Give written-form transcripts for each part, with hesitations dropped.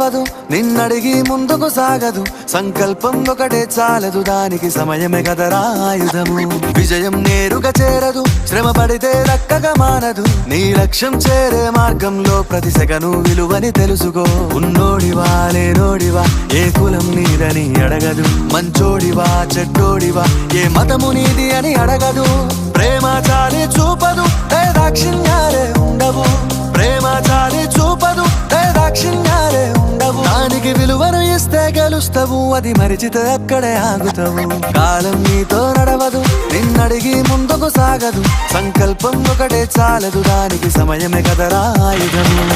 నడవదు, నిన్నడిగి ముందుకు సాగదు. సంకల్పం ఒకటే చాలదు, దానికి సమయమే కదరా ఆయుధము. విజయం నేరుగా చేరదు, శ్రమ పడితే దక్కగా మానదు. నీ లక్ష్యం చేరే మార్గంలో ప్రతి సెకను విలువని తెలుసుకో. ఉన్నోడివా లేనోడివా, ఏ కులం నీదని అడగదు. మంచోడివా చెడ్డోడివా, ఏ మతము నీది అని అడగదు. ప్రేమ చాలి చూపదు, దాక్షిణ్యాలే ఉండవు. ప్రేమ చాలి చూపదు, దాక్షిణ్యాలే ఉండవు. దానికి విలువను ఇస్తే గెలుస్తావు, అది మరిచితే అక్కడే ఆగుతావు. కాలం నీతో నడవదు, నిన్నడిగి ముందుకు సాగదు. సంకల్పం ఒకటే చాలదు, దానికి సమయమే కదరా ఆయుధము.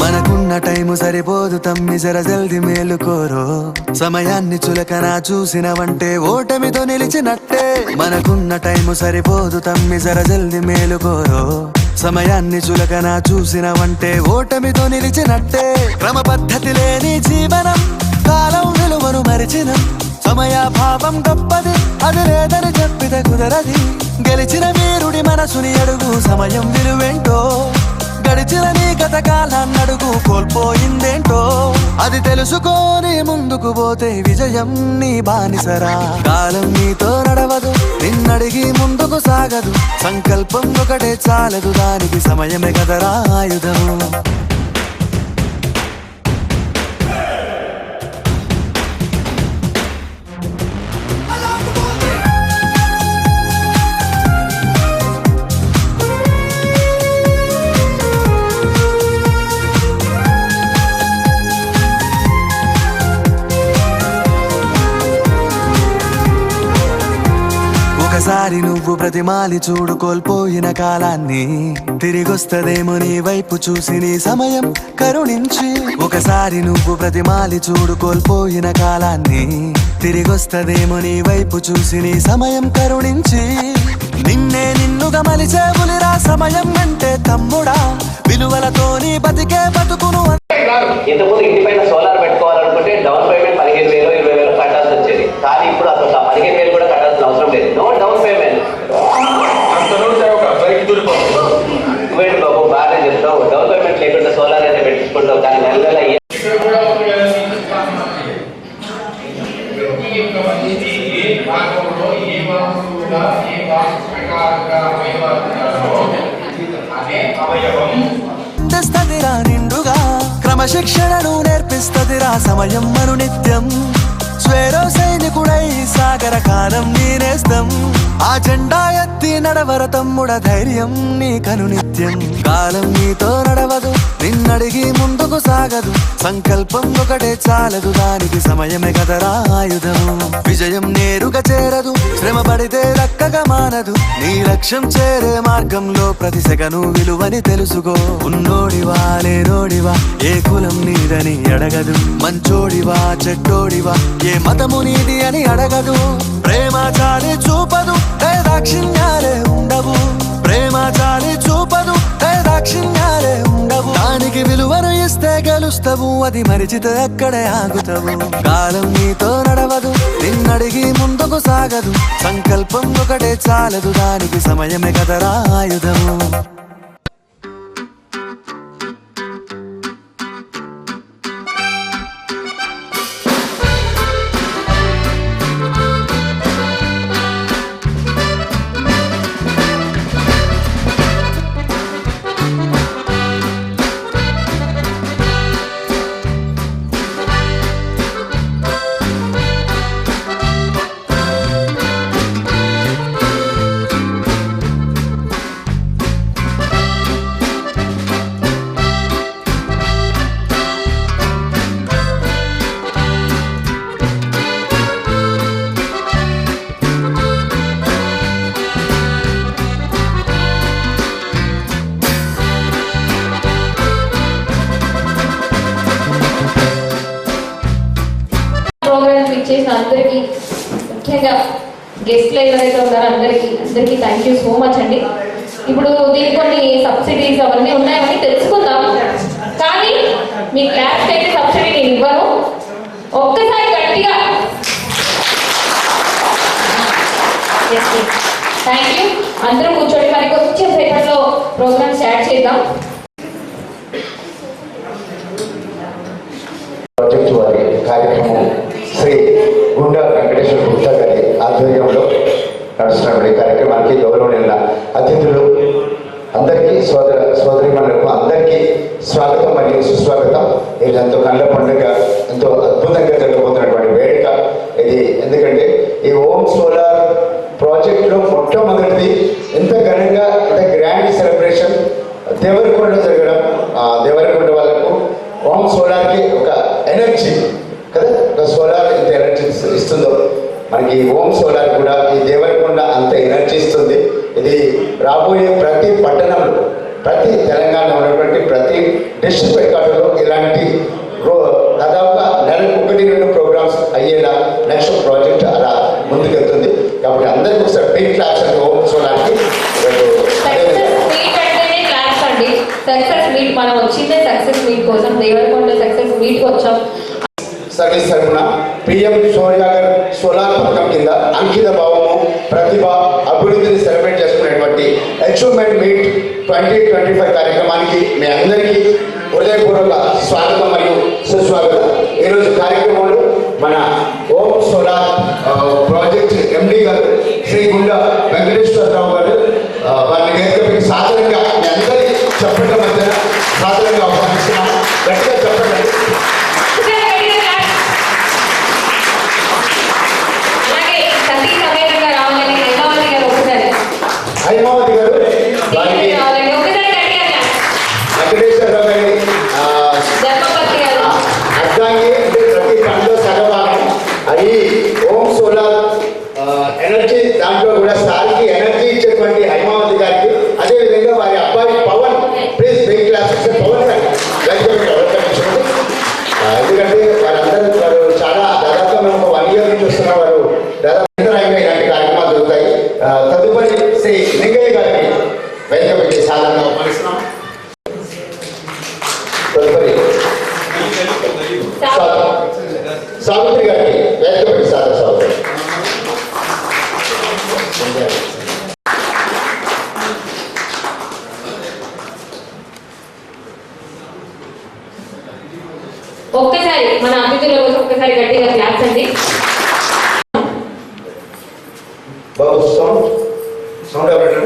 మనకున్న టైము సరిపోదు తమ్మి, జర జల్ది మేలుకోరో. సమయాన్ని చులకన చూసినవంటే ఓటమితో నిలిచినట్టే. మనకున్న టైము సరిపోదు తమ్మి, జర జల్ది మేలుకోరో. సమయాన్ని చులకన చూసినవంటే ఓటమితో నిలిచినట్టే. క్రమ పద్ధతి లేని జీవనం, కాలం విలువను మరిచినం. సమయాభావం గొప్పది, అది లేదని చెప్పితే కుదరది. గెలిచిన వీరుడి మనసుని అడుగు, సమయం విలువేంటో. గడిచిన నీ గత కాలాన్నడుగు, కోల్పోయిందేంటో. అది తెలుసుకొని ముందుకు పోతే విజయం నీ బానిసరా. కాలం నీతో నడవదు, నిన్నడిగి ముందుకు సాగదు. సంకల్పం ఒకటే చాలదు, దానికి సమయమే కదరా ఆయుధము. ఒకసారి నువ్వు ప్రతిమాలి చూడు కోల్పోయిన కాలాన్ని. తిరిగొస్తదేమో నీ వైపు చూసి నీ సమయం కరుణించి. ఒకసారి నువ్వు ప్రతిమాలి చూడు కోల్పోయిన కాలాన్ని. తిరిగొస్తదేమో నీ వైపు చూసి నీ సమయం కరుణించి. నిన్నే నిన్నుగా మలిచేవులిరా సమయం అంటే తమ్ముడా. విలువలతో నీ బతికే బతుకును. ఇంతకుముందు ఇంటి పైన సోలార్ పెట్టుకోవాలనుకుంటే డౌన్ పేమెంట్ 15,000 20,000 కట్టాల్సి వచ్చేది. కానీ ఇప్పుడు అసలు 15,000 కూడా కట్టాల్సిన అవసరం లేదు. No down payment. నువ్వేంటి బాబు బాగానే చెప్తావు, డౌన్ పేమెంట్ లేకుండా సోలార్ అయితే పెట్టించుకుంటావు. కానీ నెల నెల నిండుగా క్రమశిక్షణను నేర్పిస్తదిరా సమయం మను నిత్యం. స్వేరో సైనికుడై సాగర కాలం నేనేస్తం. ఆ జెండా ఎత్తి నడవర తమ్ముడ, ధైర్యం నీకను నిత్యం. కాలం నీతో నడవదు, నిన్నడిగి ముందుకు సాగదు. సంకల్పం ఒకటే చాలదు, దానికి సమయమే కదరా ఆయుధము. విజయం నేరుగా చేరదు, శ్రమ పడితే దక్కగా మానదు. నీ లక్ష్యం చేరే మార్గంలో ప్రతి సెకను విలువని తెలుసుకో. ఉన్నోడివా లేనోడివా, ఏ కులం నీదని అడగదు. మంచోడివా చెడ్డోడివా, ఏ మతము నీది అని అడగదు. ప్రేమ చాలి చూపదు, దాక్షిణ్యాలే ఉండవు. ప్రేమ చాలి చూపదు, దాక్షిణ్యాలే ఉండవు. దానికి విలువను ఇస్తే గెలుస్తావు, అది మరిచితే అక్కడే ఆగుతావు. కాలం నీతో నడవదు, నిన్నడిగి ముందుకు సాగదు. సంకల్పం ఒకటే చాలదు, దానికి సమయమే కదరా ఆయుధము. అందరికీ ముఖ్యంగా గెస్ట్లు ఎవరైతే ఉన్నారో అందరికీ థ్యాంక్ యూ సో మచ్ అండి. ఇప్పుడు దీనికి కొన్ని సబ్సిడీస్ అవన్నీ ఉన్నాయని తెలుసుకుందాం. కానీ మీ క్లాస్ అయితే సబ్సిడీ నేను ఇవ్వను. ఒక్కసారి గట్టిగా థ్యాంక్ యూ. అందరూ కూర్చోండి, మరి కొంచెం సేపట్లో ప్రోగ్రామ్ స్టార్ట్ చేద్దాం. ప్రాజెక్టు వారి కార్యక్రమం శ్రీ గుండా వెంకటేశ్వర గుప్తా గారి ఆధ్వర్యంలో నడుస్తున్నటువంటి కార్యక్రమానికి గౌరవనీయుల అతిథులు అందరికీ సోదరిమణులకు అందరికీ స్వాగతం మరియు సుస్వాగతం. ఇది ఎంతో కళ్ళ పండుగ, ఎంతో అద్భుతంగా జరగబోతున్నటువంటి వేడుక ఇది. ఎందుకంటే ఈ ఓం సోలార్ ప్రాజెక్టులో మొట్టమొదటిది ఎంత ఘనంగా ఎంత గ్రాండ్ సెలబ్రేషన్ దేవరకొండ జరగడం. దేవరకొండ వాళ్ళకు ఓం సోలార్కి ఒక ఎనర్జీ కదా, ఒక సోలార్ ఎంత ఎనర్జీ ఇస్తుందో మనకి ఓం సోలార్ కూడా ఈ దేవరకొండ అంత ఎనర్జీ ఇస్తుంది. ఇది రాబోయే ప్రతి పట్టణంలో, ప్రతి తెలంగాణలో ఉన్నటువంటి ప్రతి డిస్ట్రిక్ట్ రికార్డులో ఇలాంటి దాదాపుగా నెలకు 1-2 ప్రోగ్రామ్స్ అయ్యేలా నెక్స్ట్ ప్రాజెక్ట్ అలా ముందుకెళ్తుంది. కాబట్టి అందరికీ ఒకసారి బిగ్ క్లాస్ అండి ఓం సోలార్కి. సక్సెస్ మీట్ మనం వచ్చిందే సక్సెస్ మీట్ కోసం, దేవరకొండ సక్సెస్ మీట్కి వచ్చాం. సర్వీస్ తరఫున పిఎం సూర్యనగర్ సోలార్ పథకం కింద అంకిత భావము, ప్రతిభ, అభివృద్ధిని సెలబ్రేట్ చేసుకునేటువంటి అచీవ్మెంట్ మీట్ 2025 కార్యక్రమానికి మీ అందరికీ హృదయపూర్వక స్వాగతం మరియు సుస్వాగతం. ఈరోజు కార్యక్రమంలో మన ఓం సోలార్ ప్రాజెక్ట్ ఎండి గారు శ్రీ గుండా వెంకటేశ్వరరావు గారు వారిని వేదికపై సాధారణంగా మీ అందరికీ చెప్పడం మధ్య సాధారణంగా ఆహ్వానిస్తున్నాం. గట్టిగా చెప్పండి. హైమావతి గారు వారికి వెంకటేశ్వరరావు గారి అర్థాంగి అంటే ప్రతి పనిలో సగభాగం అది ఓం సోలార్ ఎనర్జీ, దాంట్లో కూడా సార్కి ఎనర్జీ ఇచ్చేటువంటి హైమావతి గారికి, అదేవిధంగా వారి అబ్బాయి Pavan, please big class Pavan garu ఎందుకంటే వారు చాలా దాదాపుగా మేము 1 year నుంచి వస్తున్న వారు దాదాపు ఇలాంటి కార్యక్రమాలు జరుగుతాయి. తదుపరి శ్రీ లింగయ్య గారిని వేదిక పెట్టి సాధారణంగా ఆహ్వానిస్తున్నాం. తదుపరి సావిత్రి గారిని వేదిక పెట్టి సాధారణ ఒక్కసారి మన అతిథుల కోసం ఒక్కసారి గట్టిగా క్లాప్స్ అండి. బాబు సౌండ్ ఎవరు?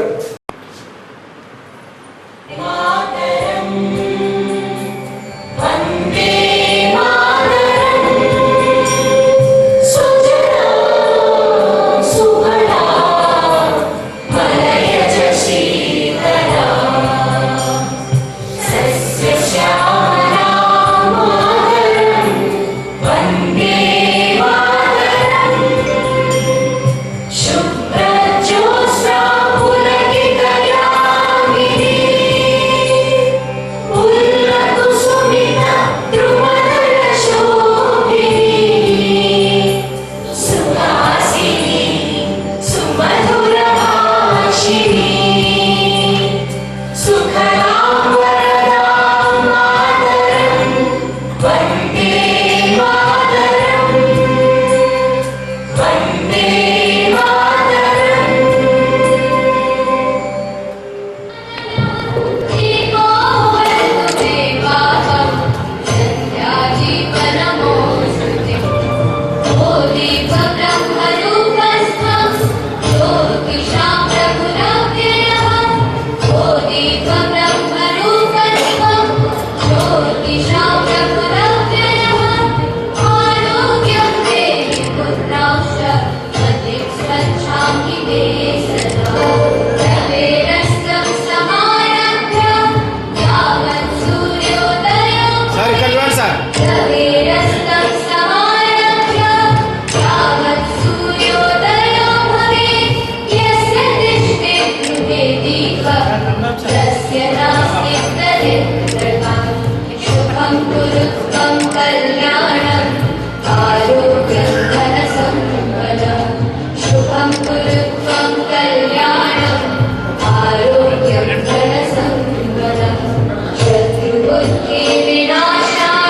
शत्रुबुद्धि विनाशाय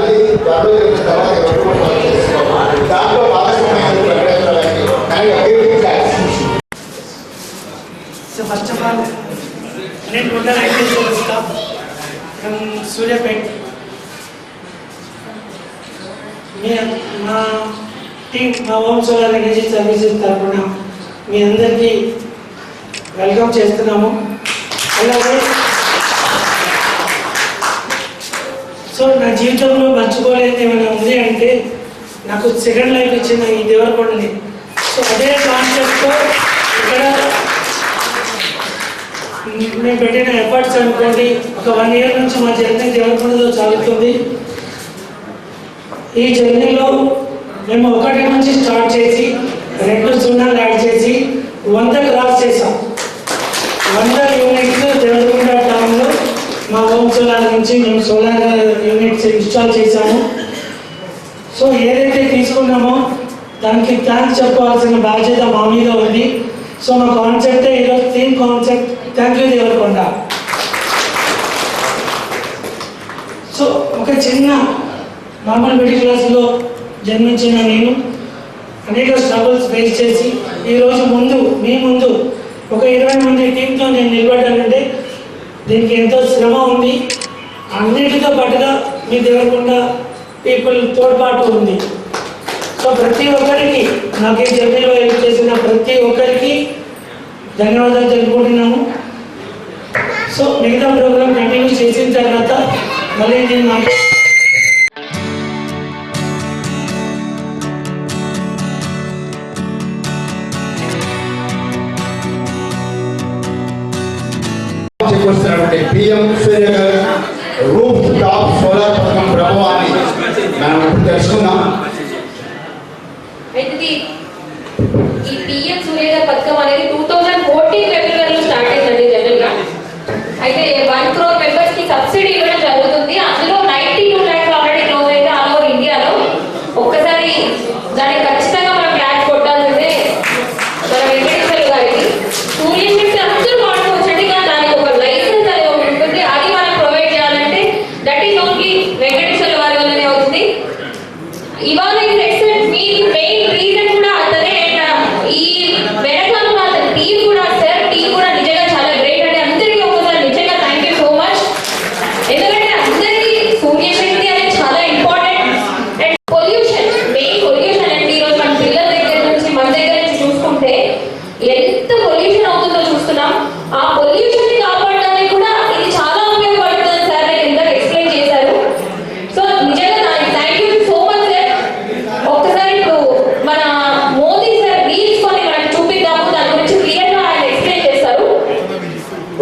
అది దాంట్లో భాగస్వామ్యం So first of all, నేను కూడా ఐటీఎస్ స్టాఫ్ ఫ్రమ్ సూర్యాపేట్. మా టీం మా హోమ్ సోలార్ ఎనర్జీ సర్వీసెస్ తరఫున మీ అందరికీ వెల్కమ్ చేస్తున్నాము. అలాగే సో నా జీవితంలో మర్చిపోలేదు ఏమైనా ఉంది అంటే నాకు సెకండ్ లైఫ్ ఇచ్చిన ఈ దేవరకొండని. సో అదే కాన్సెప్ట్తో ఇక్కడ మేము పెట్టిన ఎఫర్ట్స్ అనుకోండి, ఒక 1 year నుంచి మా జర్నీ దేవరకొండతో సాగుతుంది. ఈ జర్నీలో మేము 1 నుంచి స్టార్ట్ చేసి 2 సున్నాలు యాడ్ చేసి 100 క్రాస్ చేసాం. 100 యూనిట్స్ దేవరకొండ టౌన్లో మా హోమ్ సోలార్ నుంచి మేము సోలార్ యూనిట్స్ ఇన్స్టాల్ చేశాము. సో ఏదైతే తీసుకున్నామో దానికి థ్యాంక్స్ చెప్పాల్సిన బాధ్యత మా మీద ఉంది. సో మా కాన్సెప్టే ఈరోజు theme concept thank you Devarakonda. So ఒక చిన్న నార్మల్ మిడిల్ క్లాస్లో జన్మించిన నేను అనేక స్ట్రగుల్స్ ఫేస్ చేసి ఈరోజు మీ ముందు ఒక 20 మంది టీంతో నేను నిలబడ్డానంటే దీనికి ఎంతో శ్రమ ఉంది. అన్నిటితో పాటుగా మీ దేవరకొండ పీపుల్ తోడ్పాటు ఉంది. సో ప్రతి ఒక్కరికి నాకు ఈ జర్నీలో హెల్ప్ చేసిన ప్రతి ఒక్కరికి ధన్యవాదాలు తెలుపుకుంటున్నాము. సో మిగతా ప్రోగ్రామ్ కంటిన్యూ చేసిన తర్వాత మళ్ళీ నేను చెప్పొస్తున్నటువంటి పిఎం సూర్య గారు రూఫ్ టాప్ సోలార్ పథకం ప్రభావాన్ని మనం ఇప్పుడు తెలుసుకుందాం. అయితే ఈ పిఎం సూర్య గారి పథకం అనేది 2014 ఫిబ్రవరిలో స్టార్ట్ అయిందండి జనరల్గా. అయితే 1 crore members కి సబ్సిడీ ఇవ్వడం జరుగుతుంది. అందులో 92 lakhs ఆల్రెడీ క్లోజ్ అయితే ఆల్ ఓవర్ ఇండియాలో. ఒక్కసారి దానికి ఖచ్చితంగా మనం క్లాస్ కొట్టాల్సిందే మన వెంకటేశ్వర గారికి. సూర్య శక్తి అందరూ వాడుకోవచ్చండి, కానీ దానికి ఒక లైసెన్స్ అనేది ఒకటి ఉంటుంది. అది మనం ప్రొవైడ్ చేయాలంటే దట్ ఈస్ ఓన్లీ వెంకటేశ్వర వారి వల్లనే అవుతుంది. ఇవాళ ఈ సెక్షన్ మీ మెయిన్ రీజన్ కూడా అతనే. ఈ వెనకాల అతని టీం కూడా సార్ టీం కూడా నిజంగా చాలా గ్రేట్ అండి. అందరికీ ఒకసారి నిజంగా థ్యాంక్ యూ సో మచ్. ఎందుకంటే అందరికీ సూర్యశక్తి అనేది చాలా important. And pollution, main pollution అండి. ఈరోజు మన పిల్లల దగ్గర నుంచి మన దగ్గర నుంచి చూసుకుంటే ఎంత పొల్యూషన్ అవుతుందో చూస్తున్నాం. ఆ పొల్యూషన్ ని కాపాడడానికి కూడా ఇది చాలా ఉపయోగపడుతుంది సార్, నేను ఇందాక ఎక్స్ప్లెయిన్ చేశారు. సో నిజంగా thank you so much sir. ఒక్కసారి ఇప్పుడు మన మోదీ సార్ రీల్స్ కొని మనకు చూపిద్దాము, దాని గురించి క్లియర్ గా ఆయన ఎక్స్ప్లెయిన్ చేస్తారు.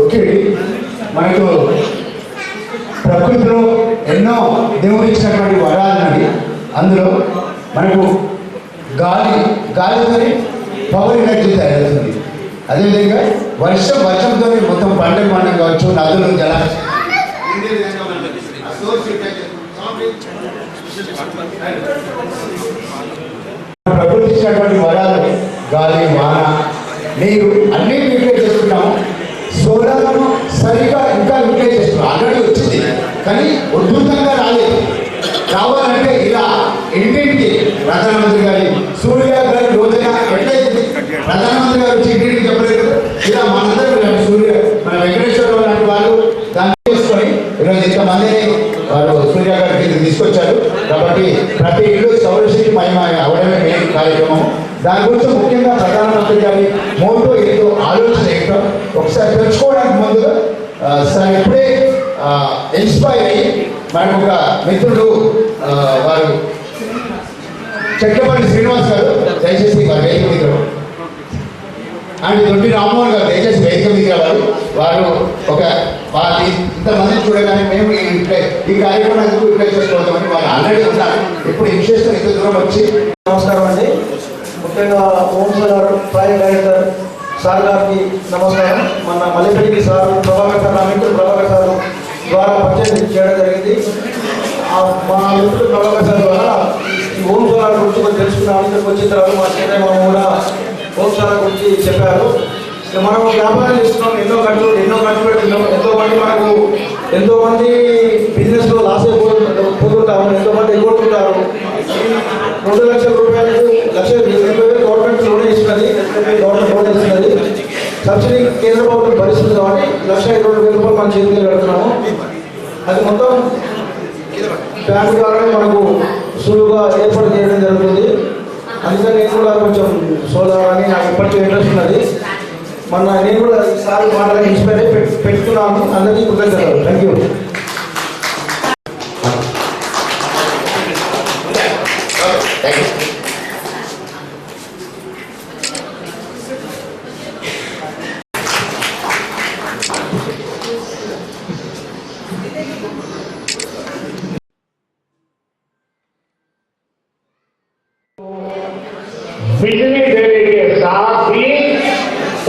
ఓకే, మనకు ప్రకృతిలో ఎన్నో దేవుడు ఇచ్చినటువంటి వరాలున్నది. అందులో మనకు గాలితోనే పవర్ ఎనర్జీ తయారవుతుంది. అదేవిధంగా వర్షంతో మొత్తం పంటలు పండుగ కావచ్చు, నదులు జలాశయాలు ప్రకృతి ఇచ్చినటువంటి వరాలు గాలి, వాన, నీరు అన్నీ యూటిలైజ్ చేసుకున్నాము. సోలార్ను సరిగా ఇంకా యూటిలైజ్ చేస్తున్నాం. ఆల్రెడీ వచ్చింది కానీ ఉద్ధృతంగా రాలేదు. రావాలంటే ఇలా ఇంటింటికి ప్రధానమంత్రి గారి సూర్య గారి యోజన ఎట్లయితే ప్రధానమంత్రి గారు వచ్చి ఇంటింటికి చెప్పలేదు, ఇలా మనందరం మన వెంకటేశ్వర లాంటి వాళ్ళు దాన్ని తీసుకొని ఈరోజు ఇంతమందిని వారు సూర్య గారికి తీసుకొచ్చారు. కాబట్టి ప్రతి ఇల్లు సౌరశక్తి మహిమ అవడమే మెయిన్ కార్యక్రమం. దాని గురించి ముఖ్యంగా ప్రధానమంత్రి గారి మోటో ఏంటో, ఆలోచన ఏంటో ఒకసారి తెలుసుకోవడానికి ముందుగా సార్ ఇప్పుడే ఇన్స్పైర్ అయ్యి మనకు ఒక మిత్రుడు వారు చెట్లపల్లి శ్రీనివాస్ గారు, దయచేసి వారి వేదిక మీద అండ్ దొడ్డి రామ్మోహన్ గారు దయచేసి వేదిక మీద వారు ఒక ఇంతమంది చూడగానే మేము ఈ కార్యక్రమం ఎందుకు ఇట్లా చేసుకోవద్దామని వాళ్ళు ఆల్రెడీ ఉన్నారు. ఇప్పుడు ఇన్స్టిట్యూషన్ ఇంత దూరం వచ్చి. నమస్కారం అండి. ముఖ్యంగా home solar project director sir గారికి నమస్కారం. మన మల్లెపల్లికి సార్ ప్రభాకర్ సార్, నా మిత్రుడు ప్రభాకర్ సార్ ద్వారా పరిచయం చేయడం జరిగింది. మా మిత్రుడు ప్రభాకర్ సార్ ద్వారా ఈ హోమ్ సోలార్ గురించి కొంచెం తెలుసుకున్నాం. ఇక్కడికి వచ్చిన తర్వాత మా చెన్నై మనం కూడా హోమ్ సోలార్ గురించి చెప్పారు. మనం వ్యాపారం చేస్తున్నాం, ఎన్నో ఖర్చు పెడుతున్నాం, ఎంతో మంది మనకు ఎంతోమంది బిజినెస్లో లాస్ అయిపోతుంటారు, ఎంతోమంది ఎగ్గొడుతుంటారు. 2 లక్షల రూపాయలు 1,80,000 గవర్నమెంట్ లోన్ ఇస్తున్నది, గవర్నమెంట్ లోన్ ఇస్తున్నది. సబ్సిడీ కేంద్ర ప్రభుత్వం భరిస్తుంది కాబట్టి 1,20,000 రూపాయలు మన చేతికి పెడుతున్నాము. అది మొత్తం బ్యాంకు ద్వారా మనకు సులువుగా ఏర్పాటు చేయడం జరుగుతుంది. అందుకని నేను కూడా కొంచెం సోలార్ అని నాకు ఇప్పటికీ ఇంట్రెస్ట్ ఉన్నది. నేను కూడా ఈసారి మాటలకు ఇన్స్పైర్ అయ్యి పెట్టుకున్నాను. అందరికీ కృతజ్ఞతలు. Thank you. बिजली देने के साथ ही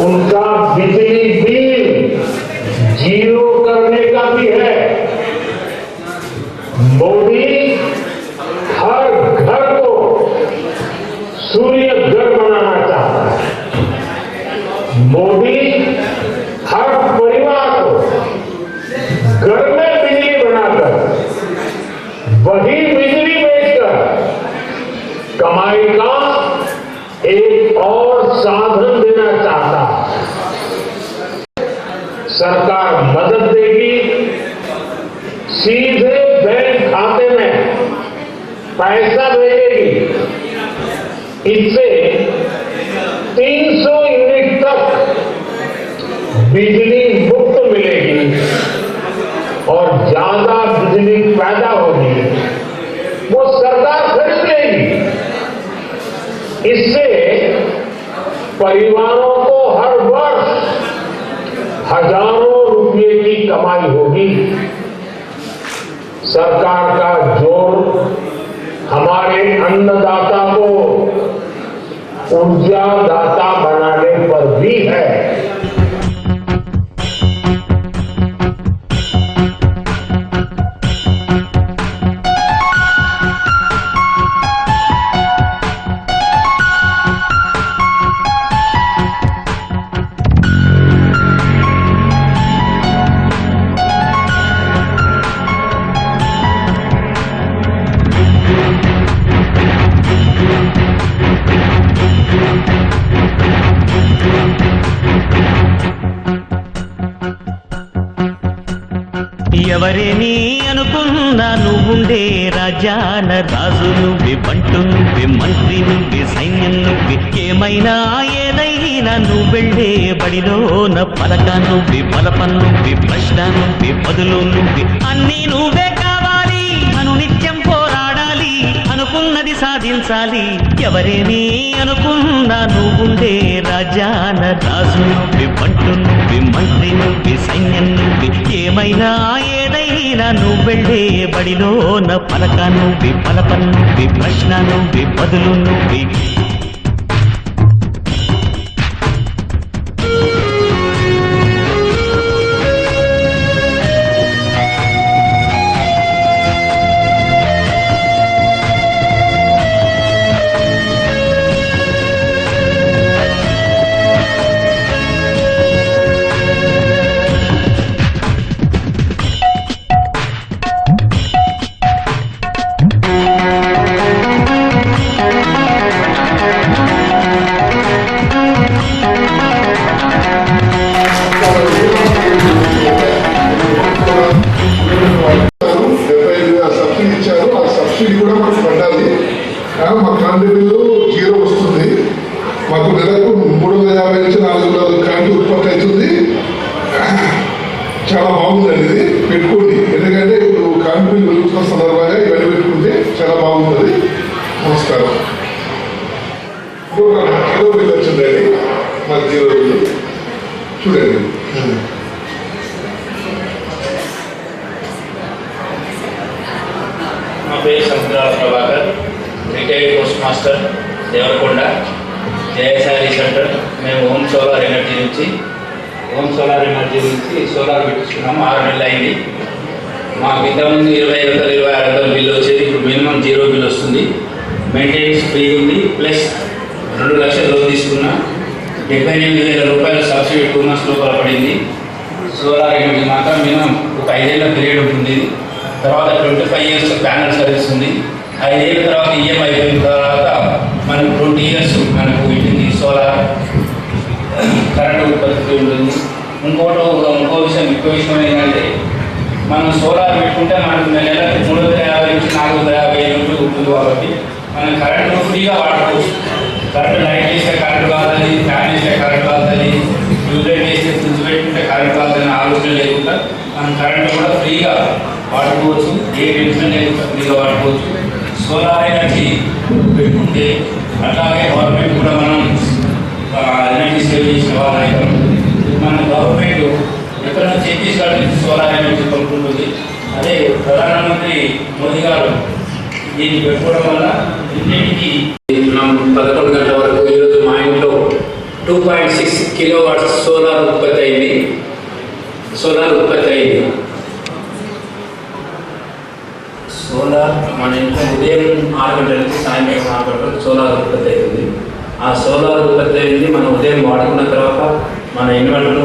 उनका बिजली बिल जीरो करने का भी है। मोदी हर घर को सूर्य घर बनाना चाहता है। मोदी हर परिवार को घर में बिजली बनाकर वही बिजली बेचकर कमाई का एक और साधन देना चाहता है। सरकार मदद देगी, सीधे बैंक खाते में पैसा भेजेगी। इससे 300 यूनिट तक बिजली मुफ्त मिलेगी और ज्यादा बिजली पैदा होगी, वो सरकार खरीद लेगी। इससे परिवारों को हर वर्ष हजारों रुपए की कमाई होगी। सरकार का जोर हमारे अन्नदाता को ऊर्जा दाता बनाने पर भी है। ఎవరేని అనుకున్నా నువ్వుండే రాజాన రాజు నువ్వే, బంటు నువ్వే, మంత్రి నువ్వే, సైన్యం నువ్వే, ఏమైనా ఏదైనా నువ్వెళ్ళే బడిలోన పలక నువ్వే, బలపం నువ్వే, ప్రశ్న నువ్వే, బదులు నువ్వే, అన్నీ నువ్వే కావాలి. అనునిత్యం పోరాడాలి, అనుకున్నది సాధించాలి. ఎవరేని అనుకున్నా నువ్వుండే రాజాన రాజు నువ్వే, బంటు నువ్వే, మంత్రి నువ్వే, సైన్యం నువ్వే, ఏమైనా ఏదైనా నువ్వెళ్ళే బడిలోన పలక నువ్వే, బలపం నువ్వే, ప్రశ్న నువ్వే, బదులు నువ్వే. సబ్సిడీ కూడా మనకు పడాలి. కానీ మా కరెంటు బిల్లు 0 వస్తుంది. మాకు నెలకు 350 నుంచి 400 కరెంటు ఉత్పత్తి అవుతుంది. చాలా బాగుందండి, ఇది పెట్టుకోండి. ఎందుకంటే ఇప్పుడు కరెంటు బిల్లు పెరుగుతున్న సందర్భంగా ఇవన్నీ పెట్టుకుంటే చాలా బాగుంటుంది. నమస్కారం. ఇంకో బిల్లు వచ్చిందండి మాకు 0 బిల్లు చూడండి. మా పేరు Samudrala Prabhakar, retired post master, Devarakonda, Jayasai centre. మేము హోమ్ సోలార్ ఎనర్జీ నుంచి సోలార్ పెట్టించుకున్నాము. 6 నెలలు అయింది. మాకు ఇంతకుముందు 2500, 2600 బిల్లు వచ్చేది. ఇప్పుడు మినిమం 0 బిల్ వస్తుంది. మెయింటెనెన్స్ ఫ్రీ ఉంది. ప్లస్ 2 లక్షల లోన్ తీసుకున్నా. 78,000 రూపాయలు సబ్సిడీ 2 months లోపల పడింది. సోలార్ యూనిట్ మాత్రం మినిమం ఒక 5 ఏళ్ళ పీరియడ్ ఉంటుంది. తర్వాత 25 years ప్యానల్ సర్వీస్ ఉంది. 5 ఏళ్ళ తర్వాత ఈఎంఐ అయిపోయిన తర్వాత మనకు 20 years మనకు ఇంటికి సోలార్ కరెంటు ఉత్పత్తి ఉంటుంది. ఇంకో విషయం ఏంటంటే మనం సోలార్ పెట్టుకుంటే మనకు నెలకు 350 నుంచి 450 యూనిట్లు ఉంటుంది కాబట్టి మనం కరెంటు ఫ్రీగా వాడుకోవచ్చు. కరెంటు లైట్ వేస్తే కరెంటు కావాలి, ఫ్యాన్ వేస్తే కరెంటు కావాలి, ట్యూబ్లైట్ వేస్తే ఫ్రిడ్జ్ పెట్టుకుంటే కరెంటు కావాలని ఆలోచన లేకుండా మనం కరెంటు కూడా ఫ్రీగా వాడుకోవచ్చు. ఏ టెన్షన్ లేకుండా ఫ్రీగా వాడుకోవచ్చు. సోలార్ ఎనర్జీ పెట్టుకుంటే అట్లాగే గవర్నమెంట్ కూడా మనం ఎనర్జీ సేవ్ చేసిన వాళ్ళు అవుతాం. మన గవర్నమెంట్ ఎక్కడైనా ఛత్తీస్గఢ్ నుంచి సోలార్ ఎనర్జీ కొనుక్కుంటుంది. అదే ప్రధానమంత్రి మోదీ గారు దీన్ని పెట్టుకోవడం వల్ల ఇంటికి మనం 11 గంటల వరకు ఈరోజు మా ఇంట్లో 2.6 kilowatts సోలార్ ఉత్పత్తి అయింది. సోలార్ మన ఇంట్లో ఉదయం 6 గంటల నుంచి సాయంత్రం 6 గంటలకు సోలార్ ఉత్పత్తి అవుతుంది. ఆ సోలార్ ఉత్పత్తి అయింది మనం ఉదయం వాడుకున్న తర్వాత మన ఇన్వర్టర్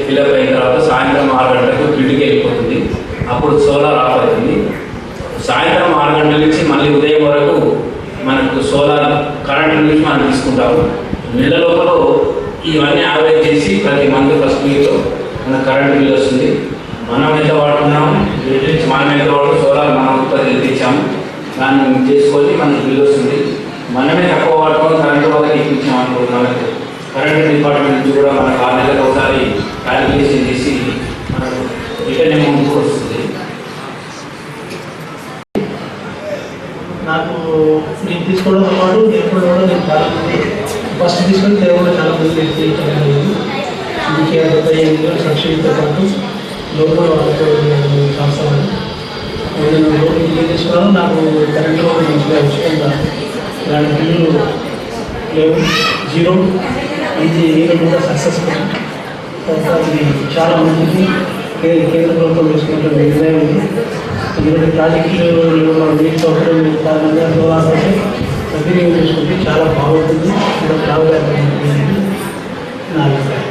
ఫిల్అప్ అయిన తర్వాత సాయంత్రం 6 గంటలకు గ్రిడ్కి వెళ్ళిపోతుంది. అప్పుడు సోలార్ ఆఫ్ అవుతుంది. సాయంత్రం 6 గంటల నుంచి మళ్ళీ ఉదయం వరకు మనకు సోలార్ కరెంట్ నుంచి మనం తీసుకుంటాము. నెల లోపల ఇవన్నీ యావరేజ్ చేసి ప్రతి మంత్ ఫస్ట్ వీక్లో మన కరెంట్ బిల్ వస్తుంది. మనం ఎంత వాడుకున్నాము, మనం ఎంత వాడు సోలార్ మనం ఉత్పత్తి తెచ్చాము, దాన్ని చేసుకొని మనకు బిల్ వస్తుంది. మనమే తక్కువ వాడుకొని కరెంటు వాళ్ళకి ఇప్పించాము. మనకు కరెంట్ డిపార్ట్మెంట్ నుంచి కూడా మనకు 6 నెలలకు ఒకసారి క్యాలిక్యులేషన్ చేసి మనకు రిటర్న్ అమౌంట్ కూడా వస్తుంది. నాకు నేను తీసుకోవడంతో పాటు ఎప్పుడు కూడా నేను చాలా మంది ఫస్ట్ తీసుకొని కూడా చాలా మంది తీసుకోవడం ఇందుకే 58 సబ్సిడీతో పాటు లోపల వాళ్ళతో సంవత్సరాలు నేను లోన్ ఇంటికి తీసుకున్నాను. నాకు కరెంటు మంచిగా ఉచితంగా ఇలాంటి బిల్లులు లేవు, 0. ఇది కూడా సక్సెస్ఫుల్. ఇది చాలా మందికి కేంద్ర ప్రభుత్వం తీసుకున్నటువంటి నిర్ణయం ఉంది. ఎందుకంటే ప్రాజెక్టులు నీటి సౌకర్యం కారణంగా సోలార్ సద్వినియోగం చేసుకుంటే చాలా బాగుంటుంది. ఇంకా లాభదాయకం నా అభిప్రాయం.